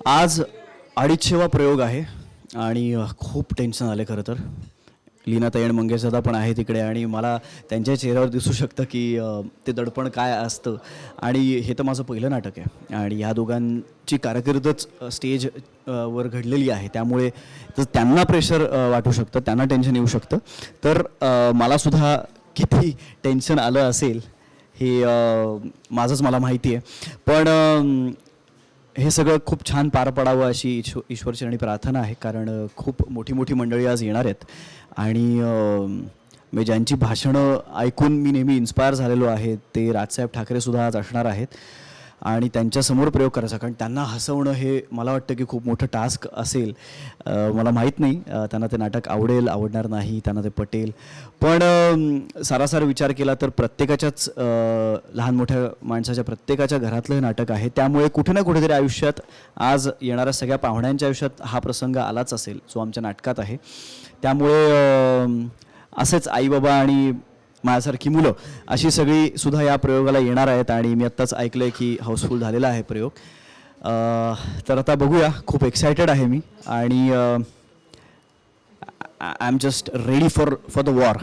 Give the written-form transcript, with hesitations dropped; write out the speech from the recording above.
आज 250वा प्रयोग आहे आणि खूप टेन्शन आले खरं तर. लीनाताई आणि मंगेशदादा पण आहे तिकडे आणि मला त्यांच्या चेहऱ्यावर दिसू शकतं की ते दडपण काय असतं. आणि हे तर माझं पहिलं नाटक आहे आणि ह्या दोघांची कारकिर्दच स्टेज वर घडलेली आहे, त्यामुळे तर त्यांना प्रेशर वाटू शकतं, त्यांना टेन्शन येऊ शकतं. तर मलासुद्धा किती टेन्शन आलं असेल हे माझंच मला माहिती आहे. पण हे सगळं खूप छान पार पडावं अशी ईश्वरचरणी प्रार्थना आहे, कारण खूप मोठी मोठी मंडळी आज येणार आहेत आणि मी ज्यांची भाषणं ऐकून मी नेहमी इन्स्पायर झालेलो आहे ते राजसाहेब ठाकरेसुद्धा आज असणार आहेत आणि त्यांच्यासमोर प्रयोग करायचा, कारण त्यांना हसवणं हे मला वाटतं की खूप मोठं टास्क असेल. मला माहीत नाही त्यांना ते नाटक आवडेल आवडणार नाही, त्यांना ते पटेल. पण सारासार विचार केला तर प्रत्येकाच्याच लहान मोठ्या माणसाच्या प्रत्येकाच्या घरातलं हे नाटक आहे, त्यामुळे कुठे ना कुठेतरी आयुष्यात आज येणाऱ्या सगळ्या पाहुण्यांच्या आयुष्यात हा प्रसंग आलाच असेल जो आमच्या नाटकात आहे. त्यामुळे असेच आईबाबा आणि माझ्यासारखी मुलं अशी सगळी सुद्धा या प्रयोगाला येणार आहेत आणि मी आत्ताच ऐकलं आहे की हाऊसफुल झालेला आहे प्रयोग. तर आता बघूया, खूप एक्सायटेड आहे मी आणि I am just ready for the war.